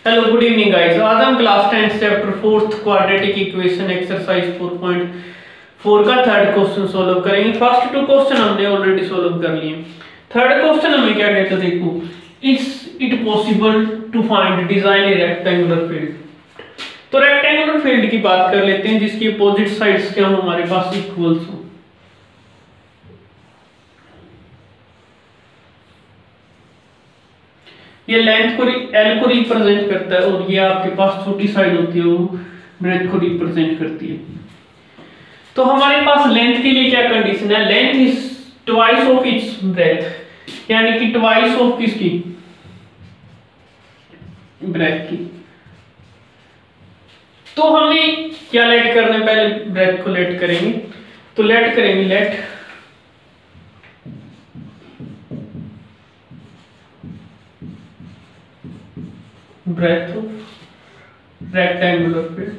Hello good evening guys. आज हम class 10 chapter 4th quadratic equation exercise 4.4 का third question solve करेंगे। First two question हमने already solve कर लिए। थर्ड क्वेश्चन हमें क्या कहता है, देखो, is it possible to find design a rectangular field. तो रेक्टेंगुलर फील्ड की बात कर लेते हैं जिसकी अपोजिट साइड्स क्या हो हमारे पास इक्वल्स हो। ये लेंथ को एल को रिप्रेजेंट करता है और ये आपके पास छोटी साइड होती है वो ब्रेथ को रिप्रेजेंट करती है। तो हमारे पास लेंथ के लिए क्या कंडीशन है, length is twice of its breath, यानी कि ट्वाइस ऑफ किसकी, ब्रेथ की। तो हमें क्या लेट करना है, पहले ब्रेथ को लेट करेंगे। तो लेट करेंगे let breadth of rectangular field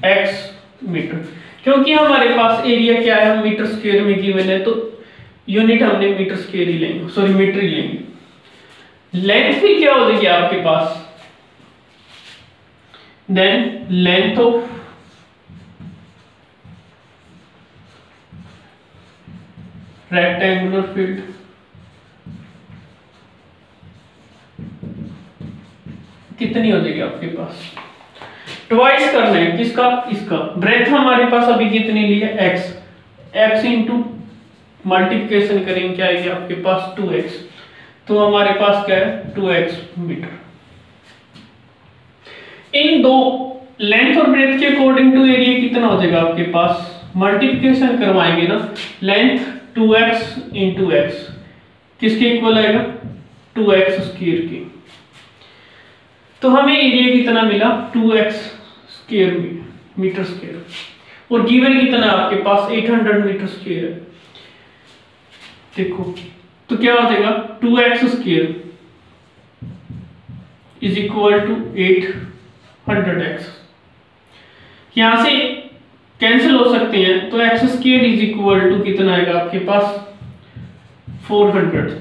x metre, क्योंकि हमारे पास एरिया क्या है, मीटर स्क्वायर में गिवन है, तो यूनिट हमने मीटर स्क्वायर ही लेंगे, सॉरी मीटर ही लेंगे। लेंथ भी क्या हो जाएगी आपके पास, then length of rectangular field कितनी हो जाएगी आपके पास, ट्वाइस करना है किसका, इसका। ब्रेथ हमारे पास अभी कितनी ली है, x, x इंटू मल्टीप्लिकेशन करेंगे क्या आएगी आपके पास 2x, तो हमारे पास क्या है 2x मीटर। इन दो लेंथ और ब्रेथ के अकॉर्डिंग टू एरिया कितना हो जाएगा आपके पास, मल्टीप्लिकेशन करवाएंगे ना, लेंथ 2x इंटू x किसके इक्वल आएगा 2x स्क्वायर की। तो हमें एरिया कितना मिला 2x स्क्वायर मीटर स्क्वायर, और गिवन कितना आपके पास 800 मीटर स्क्वायर है। देखो तो क्या हो जाएगा 2x square is equal to 800x, यहां से कैंसिल हो सकते हैं, तो x square is equal to कितना आएगा आपके पास 400।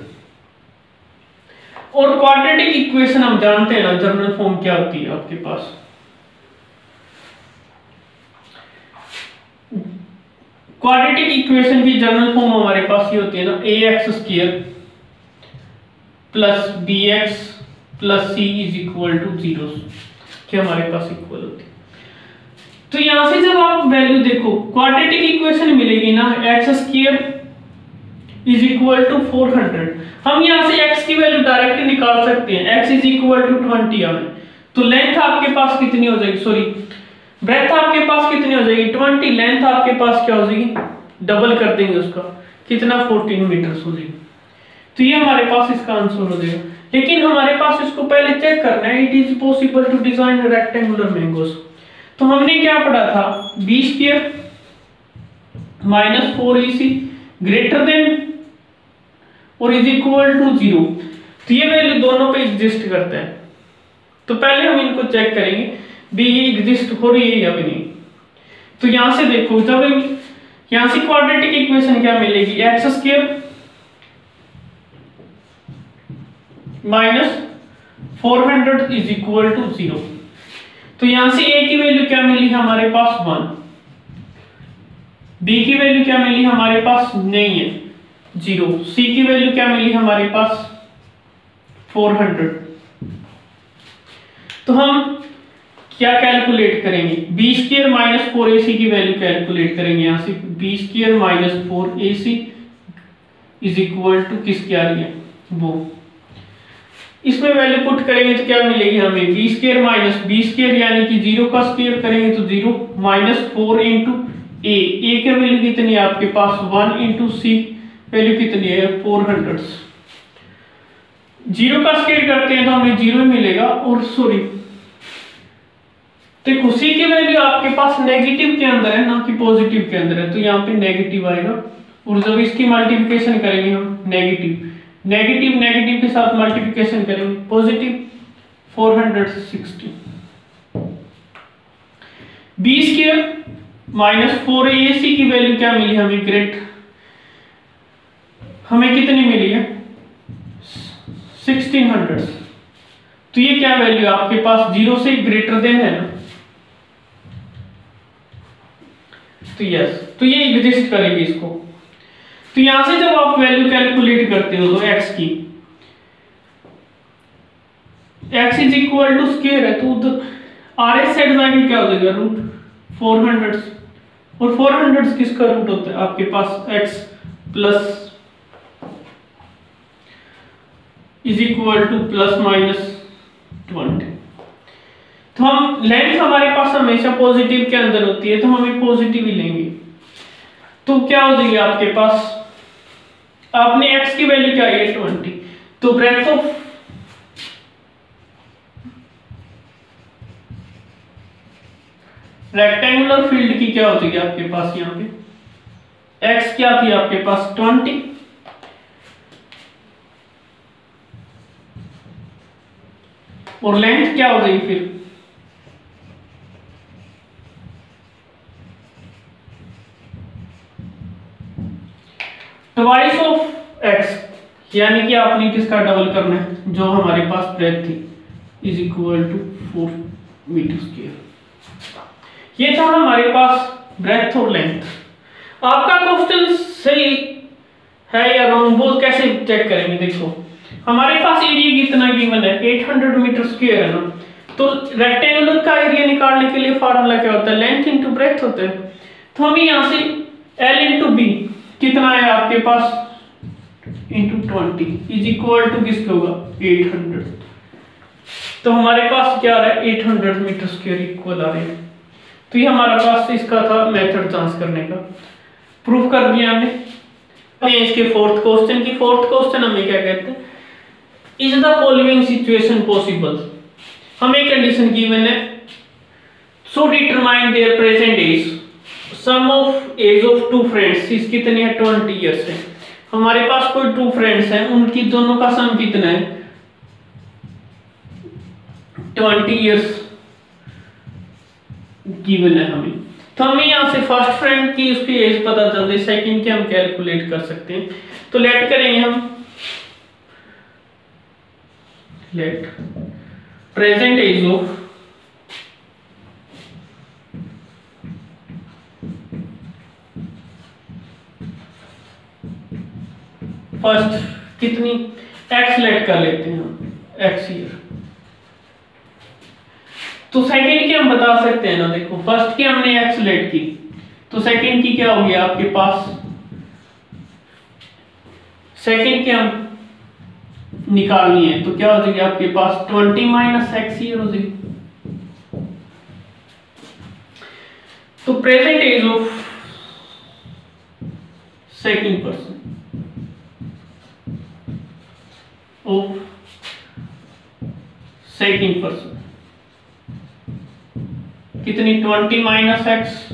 और क्वाड्रेटिक इक्वेशन हम जानते हैं ना, जनरल फॉर्म क्या होती है आपके पास, क्वाड्रेटिक इक्वेशन की जनरल फॉर्म हमारे पास ये होती है ना, ax square plus bx plus c is equal to 0 कि हमारे पास इक्वल होती है। तो यहां से जब आप वैल्यू देखो, क्वाड्रेटिक इक्वेशन मिलेगी ना, x square is equal to 400, हम यहां से x की वैल्यू डायरेक्ट निकाल सकते हैं, x इज इक्वल टू 20 हमें। तो लेंथ आपके पास कितनी हो जाएगी, सॉरी ब्रेथ आपके पास कितनी हो जाएगी 20, लेंथ आपके पास क्या हो जाएगी, डबल कर देंगे उसका, कितना 14 मीटर हो जाएगी। तो ये हमारे पास इसका आंसर हो जाएगा। लेकिन हमारे पास इसको पहले चेक करना है, it is possible to design rectangular mangoes. तो हमने क्या पढ़ा था, B square minus 4ac greater than और इज इक्वल टू 0। तो ये वैल्यू दोनों पे एग्जिस्ट करता है। तो पहले हम इनको चेक करेंगे बी एग्जिस्ट हो रही है या भी नहीं। तो यहां से देखो, जब यहां से क्वाड्रेटिक इक्वेशन क्या मिलेगी, X square minus 400 is equal to 0। तो यहां से a की वैल्यू क्या मिली हमारे पास 1, b की वैल्यू क्या मिली हमारे पास नहीं है 0, c की वैल्यू क्या मिली हमारे पास 400। तो हम क्या कैलकुलेट करेंगे, b स्क्वायर माइनस 4ac की वैल्यू कैलकुलेट करेंगे। यहां से b square minus 4ac is equal to किसकी आ रही है वो, इसमें वैल्यू पुट करेंगे तो क्या मिलेगी हमें, B square minus B square यानी कि 0 का स्क्वायर करेंगे तो 0 माइनस 4 इंटू ए की वैल्यू कितनी है आपके पास 1 इंटू सी वैल्यू कितनी है 400। 0 का स्क्वायर करते हैं तो हमें 0 मिलेगा, और सॉरी देखो सी की वैल्यू आपके पास नेगेटिव के अंदर है ना कि पॉजिटिव के अंदर है, तो यहाँ पे नेगेटिव आएगा। और जब इसकी मल्टीप्लिकेशन करेंगे हम नेगेटिव नेगेटिव के साथ मल्टीप्लिकेशन करेंगे पॉजिटिव 460। बी स्क्वायर -4ac की वैल्यू क्या मिली हमें ग्रेट, हमें कितनी मिली है 1600। तो ये क्या वैल्यू है आपके पास 0 से ग्रेटर देन है ना, तो यस, तो ये एग्जिस्ट करेगी इसको। तो यहां से जब आप वैल्यू कैलकुलेट करते हो तो x की, x is equal to square है, तो उधर आर एस साइड जाके क्या हो जाएगा √400, और 400 किसका रूट होता है आपके पास x plus is equal to ±20। तो हम लेंथ हमारे पास हमेशा पॉजिटिव के अंदर होती है, तो हमें पॉजिटिव ही लेंगे। तो क्या हो जाएगी आपके पास, आपने x की वैल्यू क्या है 20, तो ब्रेड्थ ऑफ रेक्टेंगुलर फील्ड की क्या हो जाएगी आपके पास, यहाँ पे x क्या थी आपके पास 20, और लेंथ क्या हो जाएगी फिर ट्वाइस ऑफ x, यानी कि आपने किसका डबल करना है, जो हमारे पास ब्रेथ थी is equal to 4 metre square. ये था हमारे पास ब्रेथ और लेंथ। आपका क्वेश्चन सही है या रॉन्ग वो कैसे चेक करेंगे, देखो हमारे पास एरिया कितना गिवन है 800 मीटर स्क्वायर है ना, तो रेक्टेंगुलर का एरिया निकालने के लिए फार्मूला क्या होता है, लेंथ इंटू ब्रेथ होता है। तो हमें यहां से L इंटू बी कितना है आपके पास इंटू 20 इज इक्वल टू किसके होगा 800। तो हमारे पास क्या आ रहा है 800 मीटर स्क्वायर इक्वल आ रहे हैं। तो ये हमारा पास इसका था मेथड जांच करने का, प्रूफ कर दिया हमने। इसके फोर्थ क्वेश्चन की, फोर्थ क्वेश्चन हमें क्या कहते हैं, is the following situation possible. हमें कंडीशन गिवन है, so determine their present age, sum of age of two friends, इस कितनी है 20 इयर्स है। हमारे पास कोई टू फ्रेंड्स हैं, उनकी दोनों का सम कितना है 20 इयर्स गिवन है हमें। तो हमें यहां से फर्स्ट फ्रेंड की उसकी एज पता चल रही, सेकंड की हम कैलकुलेट कर सकते हैं। तो लेट करेंगे हम, let present age of first कितनी x लेट कर लेते हैं हम, x ईयर। तो सेकंड की हम बता सकते हैं ना, देखो फर्स्ट की हमने x लेट की, तो सेकंड की क्या होगी आपके पास, सेकंड की हम निकालनी है, तो क्या हो जाएगी आपके पास 20 माइनस x ईयर हो जाएगी। तो present age of second person of second person कितनी 20 माइनस x,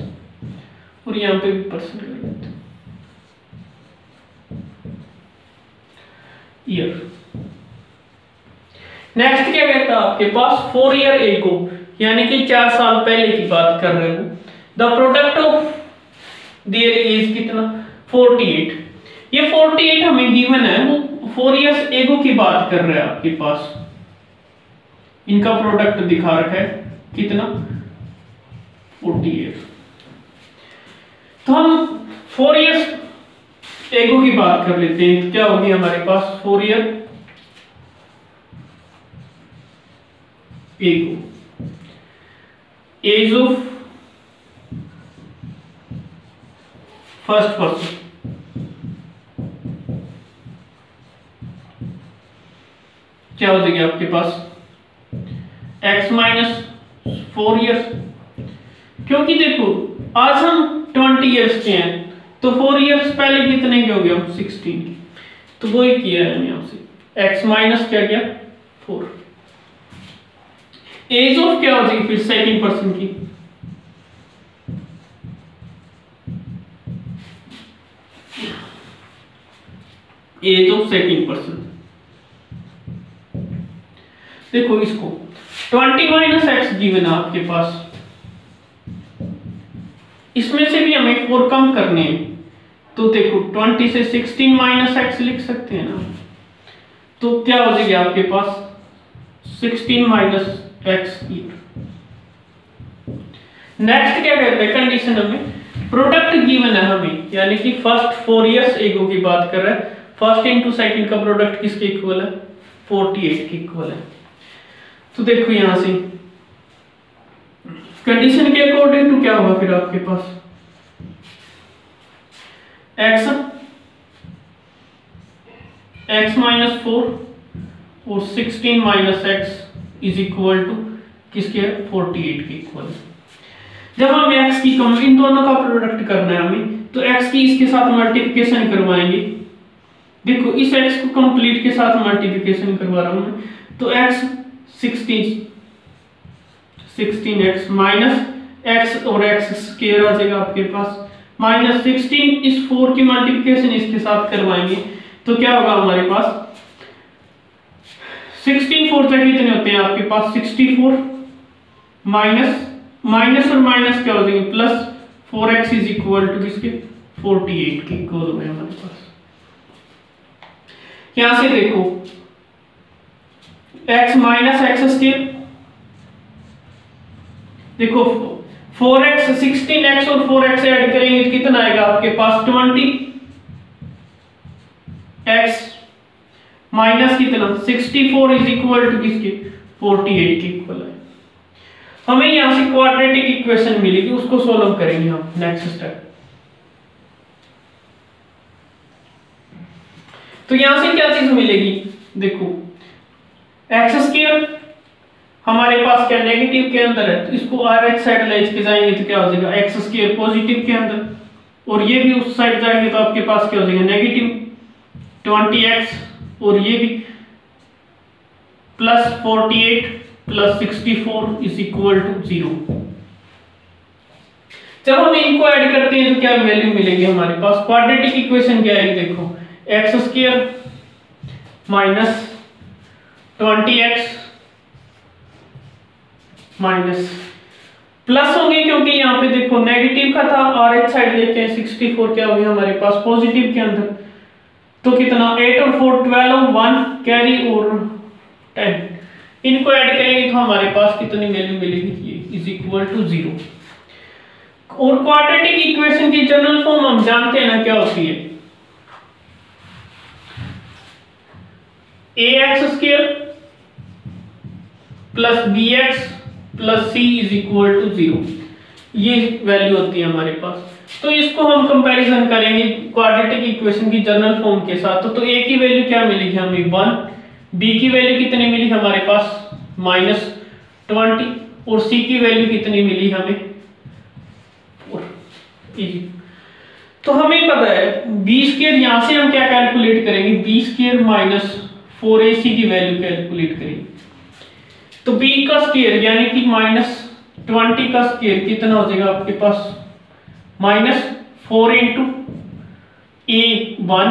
और यहां पे भी पर्सन कर देते हैं ईयर। नेक्स्ट क्या कहता है आपके पास 4 ईयर एगो, यानी कि 4 साल पहले की बात कर रहे हो। The product of their age कितना 48, ये 48 हमें गिवन है, वो 4 इयर्स एगो की बात कर रहे हैं आपके पास, इनका प्रोडक्ट दिखा रखा है कितना 48। तो हम 4 इयर्स एगो की बात कर लेते हैं, तो क्या होगी हमारे पास 4 year ago, age of first person क्या हो जाएगी आपके पास x माइनस 4 ईयर्स, क्योंकि देखो आज हम 20 इयर्स के हैं, तो 4 इयर्स पहले कितने के हो गए हम 16 के, तो वो ही किया है यहां से x माइनस क्या गया 4। एज ऑफ क्या हो जाएगी फिर सेकंड पर्सन की, एज ऑफ सेकंड पर्सन, देखो इसको 20 माइनस एक्स गिवन है आपके पास, इसमें से भी हमें 4 कम करने हैं, तो देखो 20 से 16 माइनस एक्स लिख सकते हैं ना, तो क्या हो जाएगी आपके पास 16 माइनस एक्स। नेक्स्ट क्या कहते हैं कंडीशन हमें, प्रोडक्ट गिवन है हमें, यानी कि फर्स्ट 4 इयर्स एगो की बात कर रहा है, फर्स्ट इंटू सेकंड का प्रोडक्ट किसके इक्वल है 48 के इक्वल है। तो देखो यहां से कंडीशन के अकॉर्डिंग टू क्या होगा फिर आपके पास x माइनस 4 और 16 minus X is equal to किसके 48 के इक्वल। जब हम x की इन दोनों का प्रोडक्ट करना है हमें, तो x की इसके साथ मल्टीप्लिकेशन करवाएंगे। देखो इस x को कंप्लीट के साथ मल्टीप्लिकेशन करवा रहा हूं मैं, तो x 16x माइनस x और x स्क्वायर आ जाएगा आपके पास, माइनस 16 इस 4 की मल्टीप्लिकेशन इसके साथ करवाएंगे, तो क्या होगा हमारे पास 16 4 तक कितने होते हैं आपके पास 64 माइनस और माइनस क्या हो जाएंगे plus 4x is equal to किसके 48 के इक्वल हो गए हमारे पास। यहां से देखो x माइनस एक्स स्क्वायर, देखो 4x 16x और 4x ऐड करेंगे तो कितना आएगा आपके पास 20x माइनस कितना 64 इज इक्वल टू किसके 48 के इक्वल है। हमें यहां से क्वाड्रेटिक इक्वेशन मिलेगी, उसको सॉल्व करेंगे हम नेक्स्ट स्टेप। तो यहां से क्या चीज मिलेगी, देखो एक्स स्क्वायर हमारे पास क्या नेगेटिव के अंदर है, तो इसको आर एक्स साइड ले के जाएंगे तो क्या हो जाएगा एक्स स्क्वायर पॉजिटिव के अंदर, और ये भी उस साइड जाएंगे तो आपके पास क्या हो जाएगा नेगेटिव 20x, और ये भी plus 48 plus 64 is equal to 0। जब हम इनको ऐड करते हैं तो क्या वैल्यू मिलेगी हमारे पास, क्वाड्रेटिक इक्वेशन क्या है देखो x square minus 20x minus plus होंगे, क्योंकि यहाँ पे देखो नेगेटिव का था और एक साइड लेते हैं 64 क्या हो गया हमारे पास पॉजिटिव के अंदर, तो कितना 8 और 4 12 1 कैरी और 10, इनको ऐड करेंगे तो हमारे पास कितनी वैल्यू मिलेगी ये इज इक्वल टू 0। और क्वाड्रेटिक इक्वेशन की जनरल फॉर्म हम जानते हैं ना क्या होती है, ax square plus bx plus c is equal to 0, ये वैल्यू होती है हमारे पास। तो इसको हम कंपैरिजन करेंगे क्वाड्रेटिक इक्वेशन की जनरल फॉर्म के साथ, तो a की वैल्यू क्या मिलेगी हमें 1, b की वैल्यू कितनी मिली हमारे पास -20, और c की वैल्यू कितनी मिली हमें 4। तो हमें पता है b स्क्वायर, यहां से हम क्या कैलकुलेट करेंगे b स्क्वायर माइनस 4ac की वैल्यू कैलकुलेट करेंगे, तो b का स्क्वायर यानी कि -20 का स्क्वायर कितना हो जाएगा आपके पास -4 इंटू a1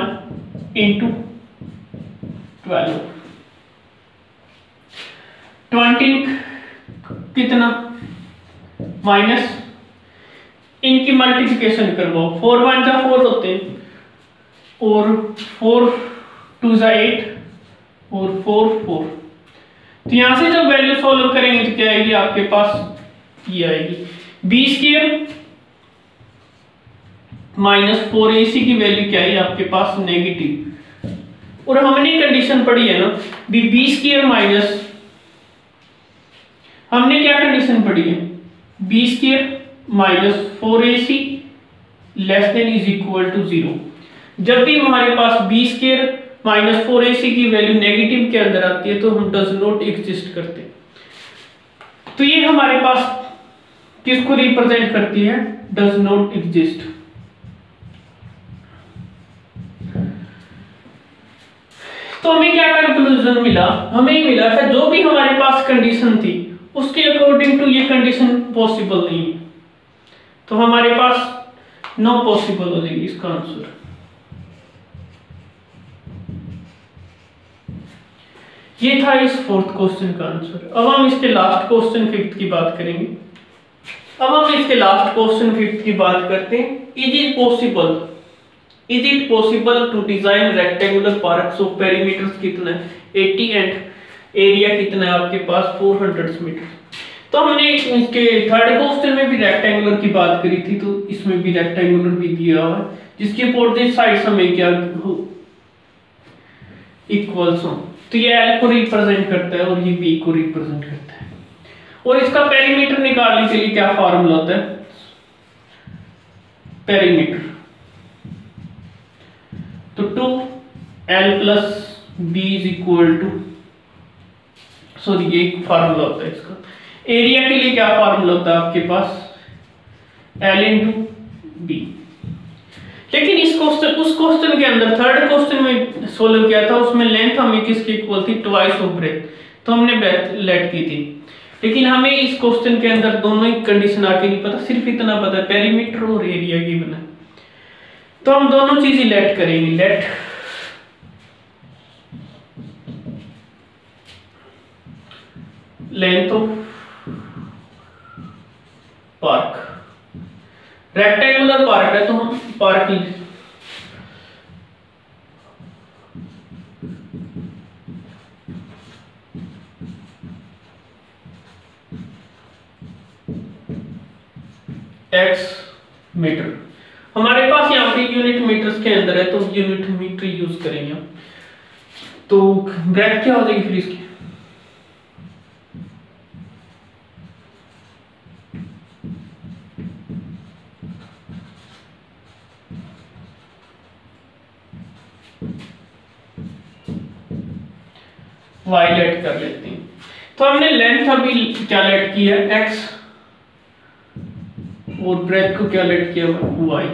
इंटू 12, 20 कितना माइनस, इनकी मल्टीप्लिकेशन करवाओ 4 1 जा 4 होते हैं, और 4 2 जा 8 और 4 4, तो यहां से जब वैल्यू सॉल्व करेंगे तो क्या आएगी आपके पास ये आएगी b स्क्वायर माइनस 4ac की वैल्यू क्या है आपके पास नेगेटिव, और हमने कंडीशन पढ़ी है ना b स्क्वायर माइनस, हमने क्या कंडीशन पढ़ी है b square minus 4ac less than is equal to 0। जब भी हमारे पास b स्क्वायर माइनस 4ac की वैल्यू नेगेटिव के अंदर आती है तो हम डज नॉट एग्जिस्ट करते, तो ये हमारे पास किसको रिप्रेजेंट करती है डज नॉट एग्जिस्ट। तो हमें क्या कंक्लूजन मिला, हमें मिला था जो भी हमारे पास कंडीशन थी उसके अकॉर्डिंग टू ये कंडीशन पॉसिबल नहीं है, तो हमारे पास नो पॉसिबल हो जाएगी इसका आंसर। ये था इस 4th क्वेश्चन का आंसर। अब हम इसके लास्ट क्वेश्चन 5th की बात करेंगे। अब हम इसके लास्ट क्वेश्चन 5 की बात करते हैं। Is it possible to design rectangular park? So perimeters कितना है 80 एंड एरिया कितना है आपके पास 400 मीटर। तो हमने इसके थर्ड क्वेश्चन में भी रेक्टेंगुलर की बात करी थी, तो इसमें भी रेक्टेंगुलर भी दिया हुआ है जिसके अपोजिट साइड्स हमें क्या इक्वल्स हो। तो ये एल को रिप्रेजेंट करता है और ये बी को रिप्रेजेंट करता है। और इसका पेरीमीटर निकालने के लिए क्या फार्मूला होता है? पेरीमीटर तो 2l plus B is equal to, sorry ये फार्मूला होता है इसका। एरिया के लिए क्या फार्मूला होता है आपके पास? l into B. लेकिन इस क्वेश्चन उस क्वेश्चन के अंदर थर्ड क्वेश्चन में सोल्व किया था, उसमें लेंथ हमें किसकी इक्वल थी? ट्वाइस ऑफ ब्रेथ, तो हमने ब्रेथ लेट की थी। लेकिन हमें इस क्वेश्चन के अंदर दोनों ही कंडीशन आके नहीं पता, सिर्फ इतना पता है पेरीमीटर और एरिया गिवन है। तो हम दोनों चीजें लेट करेंगे। Late length of park, rectangular park है तो हम पार्क एक्स मीटर, हमारे पास यहाँ पे यूनिट मीटर्स के अंदर है तो यूनिट मीटर यूज करेंगे। तो ब्रेथ क्या हो जाएगी फिर इसकी? y लेट कर लेते हैं। तो हमने लेंथ अभी क्या लेट की है? x, और ब्रेथ को क्या लेट किया? y।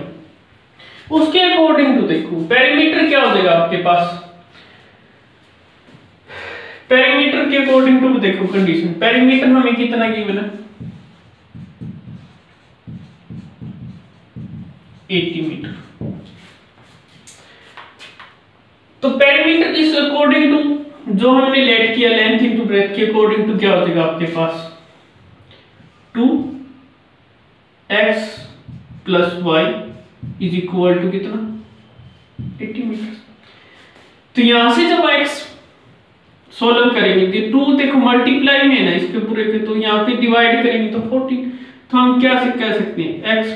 उसके अकॉर्डिंग टू देखो पेरीमीटर क्या हो जाएगा आपके पास? पेरीमीटर के अकॉर्डिंग टू देखो कंडीशन, पेरीमीटर हमें कितना गिवन है? 80 मीटर। तो पेरीमीटर इस अकॉर्डिंग टू जो हमने लेट किया लेंथ इनटू ब्रेथ के अकॉर्डिंग टू क्या हो जाएगा आपके पास? 2x plus y is equal to कितना? 80 मीटर। तो यहां से जब x सोल्व करेंगे तो 2 देखो मल्टीप्लाई में है ना इसके पूरे के, तो यहां पे डिवाइड करेंगे तो 40। तो हम क्या से कह सकते हैं x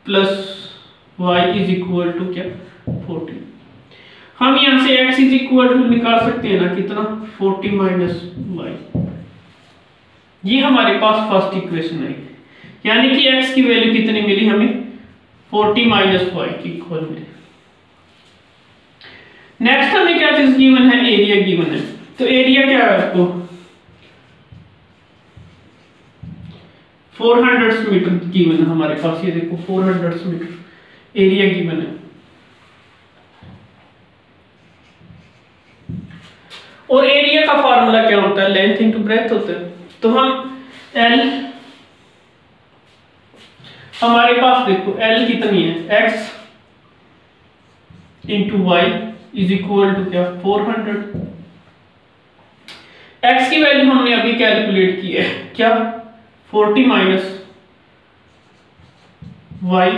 plus y is equal to क्या? 40। हम यहां से x इज इक्वल टू निकाल सकते हैं ना कितना? 40 माइनस y। ये हमारे पास फर्स्ट इक्वेशन है, यानी कि x की वैल्यू कितनी मिली हमें? 40 माइनस y की इक्वल मिली। नेक्स्ट हमें क्या चीज गिवन है? एरिया गिवन है। तो एरिया क्या है आपको? 400 मीटर गिवन है हमारे पास। ये देखो 400 मीटर एरिया गिवन है। और एरिया का फार्मूला क्या होता है? लेंथ इनटू ब्रेथ होता है। तो हम L हमारे पास देखो L कितनी है? x into y is equal to क्या? 400। x की वैल्यू हमने अभी कैलकुलेट की है क्या? 40 माइनस y,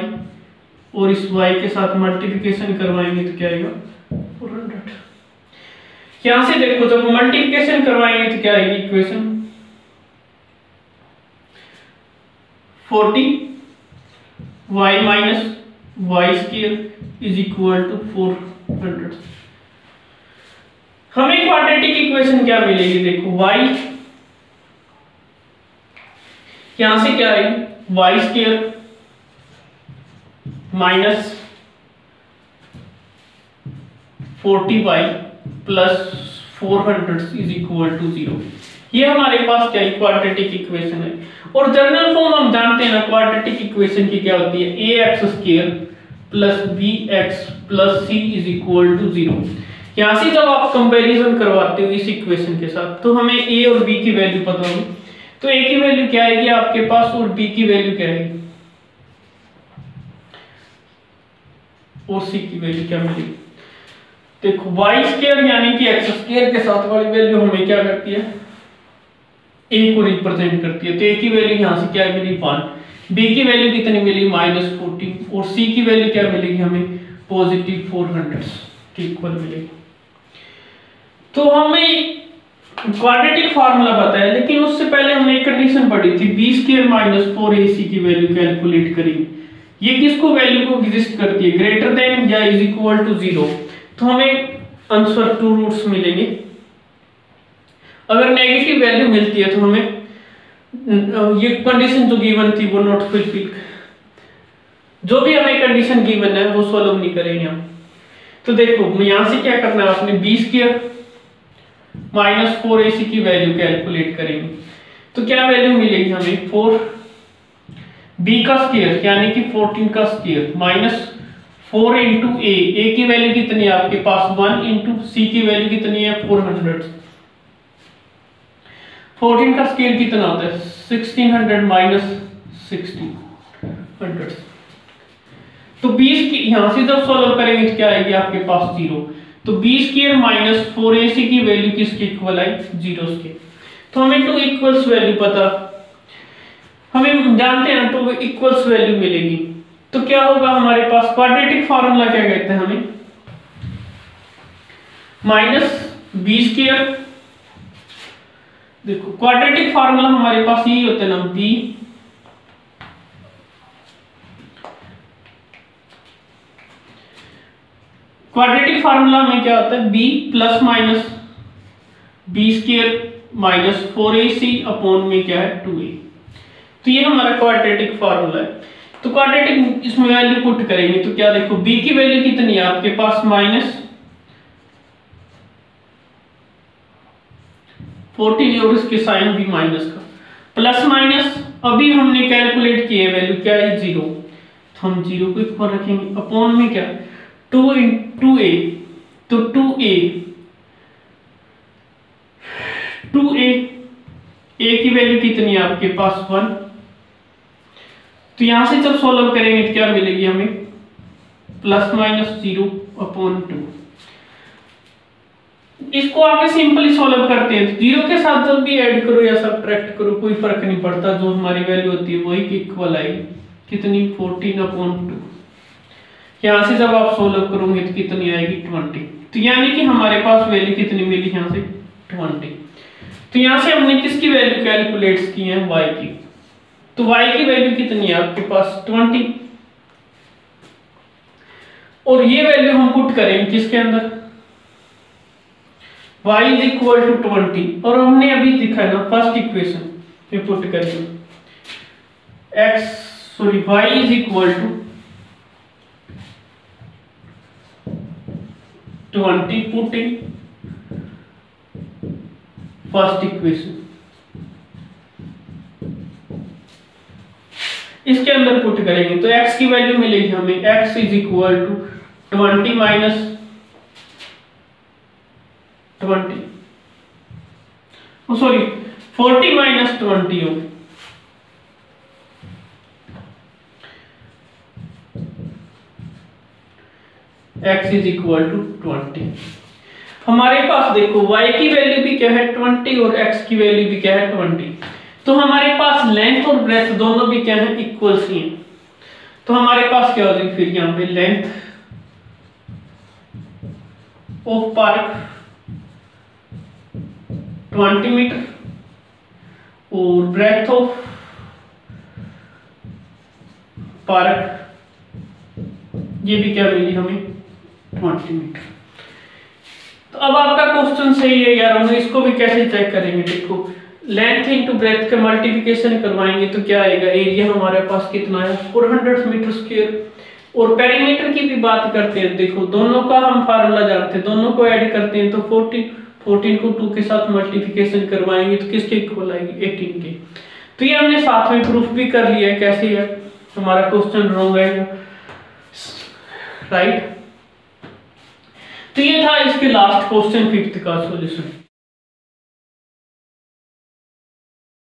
और इस y के साथ मल्टीप्लिकेशन करवाएंगे तो क्या आएगा? 400। यहां से देखो जब मल्टीप्लिकेशन करवाएंगे तो क्या आएगी equation? 40 y minus y square is equal to 400। हमें क्वाड्रेटिक इक्वेशन क्या मिलेगी? देखो y यहां से क्या आएगी? Y square minus 40y plus 400 is equal to 0। ये हमारे पास क्या है? क्वाड्रेटिक इक्वेशन है। और जनरल फॉर्म हम जानते हैं ना क्वाड्रेटिक इक्वेशन की क्या होती है? ax square plus bx plus c is equal to 0। यहां से जब आप कंपैरिजन करवाते हो इस इक्वेशन के साथ तो हमें a और b की वैल्यू पता होगी। तो a की वैल्यू क्या आएगी आपके पास और b की वैल्यू क्या आएगी और c की वैल्यू क्या मिलेगी? देखो y स्क्वायर यानी कि x स्क्वायर के साथ वाली वैल्यू हमें क्या करती है? ए को रिप्रेजेंट करती है। तो ए की वैल्यू यहाँ से क्या मिली 1, बी की वैल्यू कितनी मिली -14 और सी की वैल्यू क्या मिलेगी हमें +400 के इक्वल मिलेगी। तो हमें क्वाड्रेटिक फार्मूला बताया, लेकिन उससे पहले हमने एक कंडीशन पढ़ी थी b² - 4ac की वैल्यू कैलकुलेट करेंगे। ये किसको वैल्यू को एग्जिस्ट करती है, ग्रेटर देन या इज इक्वल टू 0। तो हमें आंसर 2 रूट्स मिलेंगे। अगर नेगेटिव वैल्यू मिलती है तो हमें ये कंडीशन जो गिवन थी वो नॉट फुलफिल, जो भी हमें कंडीशन गिवन है वो सॉल्व नहीं करेंगे हम। तो देखो यहां से क्या करना है, आपने b² - 4ac की वैल्यू कैलकुलेट करेंगे। तो क्या वैल्यू मिलेगी हमें 4 b का स्क्वायर यानी कि 14 का स्क्वायर -4 इंटू ए की वैल्यू कितनी है आपके पास 1 इंटू सी की वैल्यू कितनी है 400। 14 का स्क्वायर कितना होता है 1600 माइनस 1600। तो 20 की यहां से जब सॉल्व करेंगे तो क्या आएगी आपके पास 0। तो b² - 4ac की वैल्यू किसके इक्वल आई 0 के। तो हमें 2 इक्वल्स वैल्यू पता, हमें जानते हैं 2 इक्वल्स वैल्यू मिलेगी। तो क्या होगा हमारे पास क्वाड्रेटिक फार्मूला क्या कहते हैं हमें -b²। देखो क्वाड्रेटिक फार्मूला हमारे पास यही होता है ना b क्वाड्रेटिक फार्मूला में क्या होता है b ± b² - 4ac अपॉन में क्या है 2a। तो ये हमारा क्वाड्रेटिक फार्मूला है। तो क्वाड्रेटिक इसमें वैल्यू पुट करेंगे तो क्या देखो b की वैल्यू कितनी है आपके पास -14 और इसके साइन भी माइनस का प्लस माइनस अभी हमने कैलकुलेट किए वैल्यू क्या है 0। तो हम 0 को इक्वल रखेंगे अपॉन में क्या 2 इंटू a। तो 2a a की वैल्यू कितनी है आपके पास 1। तो यहां से जब सॉल्व करेंगे तो क्या मिलेगी हमें ±0 अपॉन 2। इसको आगे सिंपली सॉल्व करते हैं। 0 के साथ जब भी ऐड करो या सब्ट्रैक्ट करो कोई फर्क नहीं पड़ता, जो हमारी वैल्यू होती है वही की इक्वल आएगी कितनी 14 अपॉन 2। यहां से जब आप सॉल्व करोगे तो कितनी आएगी 20। तो यानी कि हमारे पास वैल्यू कितनी मिली यहां से 20। तो यहां से हमने किसकी वैल्यू कैलकुलेट की है y की। तो y की वैल्यू कितनी है आपके पास 20 और ये वैल्यू हम पुट करेंगे किसके अंदर y = 20 और हमने अभी लिखा है ना फर्स्ट इक्वेशन में पुट करेंगे y = 20 put in first equation. इसके अंदर पुट करेंगे तो x की वैल्यू मिलेगी हमें x = 20 माइनस 20 सॉरी 40 माइनस 20 हो x = 20। हमारे पास देखो y की वैल्यू भी क्या है 20 और x की वैल्यू भी क्या है 20। तो हमारे पास लेंथ और ब्रेथ दोनों भी क्या है इक्वल सी हैं। तो हमारे पास क्या हो जाएगी फिर यहां पे लेंथ ऑफ पार्क 20 मीटर और ब्रेथ ऑफ पार्क ये भी क्या मिली हमें 20 मीटर। तो अब आपका क्वेश्चन सही है यार, हम इसको भी कैसे चेक करेंगे। देखो लेंथ इंटू ब्रेथ का मल्टीप्लिकेशन करवाएंगे तो क्या आएगा एरिया हमारे पास कितना है 400 मीटर स्क्वायर। और पेरीमीटर की भी बात करते हैं, देखो दोनों का हम फार्मूला जानते हैं, दोनों को ऐड करते हैं तो 14 को 2 के साथ मल्टीप्लिकेशन करवाएंगे तो किसके इक्वल आएगी 18 के। तो ये हमने साथ में प्रूफ भी कर लिया है कैसे है हमारा क्वेश्चन रॉन्ग आएगा राइट। तो ये था इसके लास्ट क्वेश्चन 5th का सॉल्यूशन।